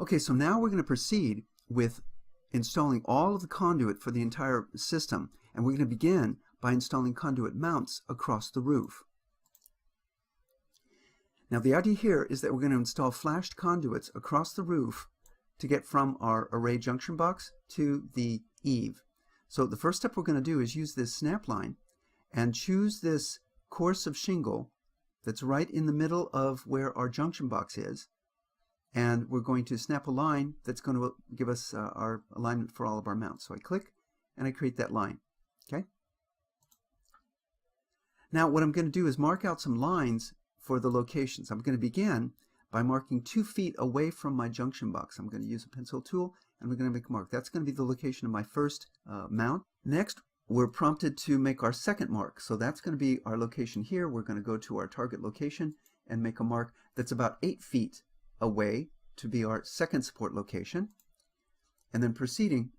Okay, so now we're going to proceed with installing all of the conduit for the entire system, and we're going to begin by installing conduit mounts across the roof. Now the idea here is that we're going to install flashed conduits across the roof to get from our array junction box to the eave. So the first step we're going to do is use this snap line and choose this course of shingle that's right in the middle of where our junction box is, and we're going to snap a line that's going to give us our alignment for all of our mounts. So I click and I create that line. Okay. Now what I'm going to do is mark out some lines for the locations. I'm going to begin by marking 2 feet away from my junction box. I'm going to use a pencil tool and we're going to make a mark. That's going to be the location of my first mount. Next, we're prompted to make our second mark. So that's going to be our location here. We're going to go to our target location and make a mark that's about 8 feet away to be our second support location. And then proceeding,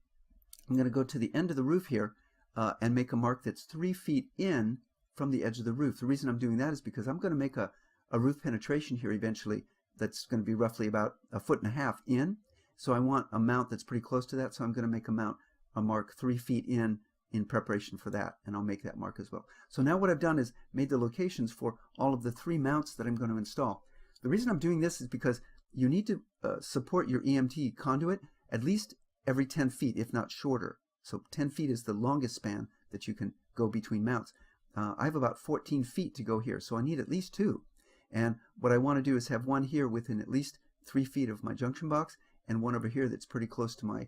I'm going to go to the end of the roof here and make a mark that's 3 feet in from the edge of the roof. The reason I'm doing that is because I'm going to make a roof penetration here eventually that's going to be roughly about 1.5 feet in. So I want a mount that's pretty close to that, so I'm going to make a mark 3 feet in preparation for that, and I'll make that mark as well. So now what I've done is made the locations for all of the 3 mounts that I'm going to install. The reason I'm doing this is because you need to support your EMT conduit at least every 10 feet, if not shorter. So 10 feet is the longest span that you can go between mounts. I have about 14 feet to go here, so I need at least 2. And what I want to do is have one here within at least 3 feet of my junction box, and one over here that's pretty close to my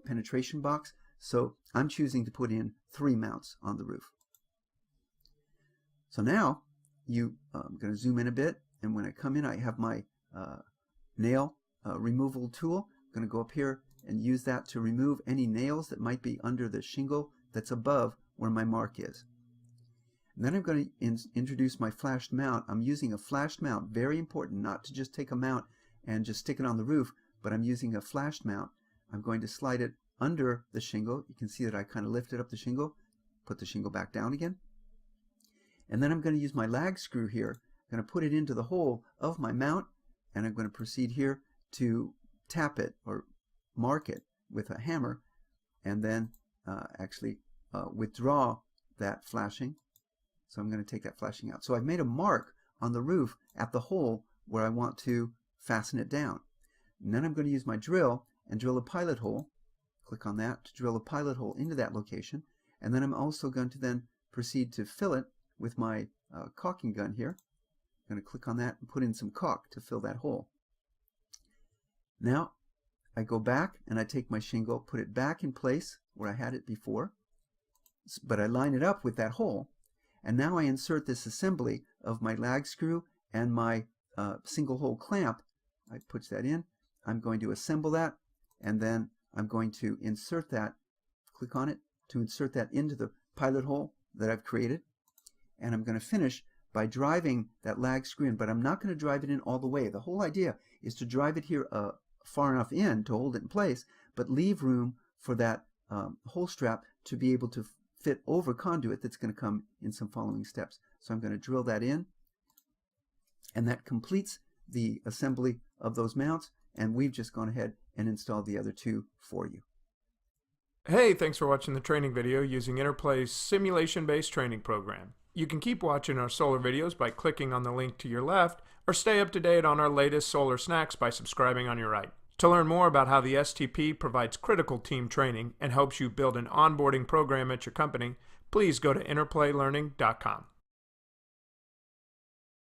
penetration box. So I'm choosing to put in 3 mounts on the roof. So now I'm going to zoom in a bit, and when I come in I have my nail removal tool. I'm going to go up here and use that to remove any nails that might be under the shingle that's above where my mark is. And then I'm going to introduce my flashed mount. I'm using a flashed mount. Very important not to just take a mount and just stick it on the roof, but I'm using a flashed mount. I'm going to slide it under the shingle. You can see that I kind of lifted up the shingle, put the shingle back down again. And then I'm going to use my lag screw here. I'm going to put it into the hole of my mount, and I'm going to proceed here to tap it or mark it with a hammer, and then withdraw that flashing. So I'm going to take that flashing out. So I've made a mark on the roof at the hole where I want to fasten it down. And then I'm going to use my drill and drill a pilot hole. Click on that to drill a pilot hole into that location. And then I'm also going to then proceed to fill it with my caulking gun here. I'm going to click on that and put in some caulk to fill that hole. Now I go back and I take my shingle, put it back in place where I had it before, but I line it up with that hole. And now I insert this assembly of my lag screw and my single hole clamp. I push that in. I'm going to assemble that, and then I'm going to insert that, click on it, to insert that into the pilot hole that I've created. And I'm going to finish by driving that lag screw in, but I'm not going to drive it in all the way. The whole idea is to drive it here far enough in to hold it in place, but leave room for that hole strap to be able to fit over conduit that's going to come in some following steps. So I'm going to drill that in, and that completes the assembly of those mounts, and we've just gone ahead and installed the other 2 for you. Hey, thanks for watching the training video using Interplay's simulation-based training program. You can keep watching our solar videos by clicking on the link to your left, or stay up to date on our latest solar snacks by subscribing on your right. To learn more about how the STP provides critical team training and helps you build an onboarding program at your company, please go to interplaylearning.com.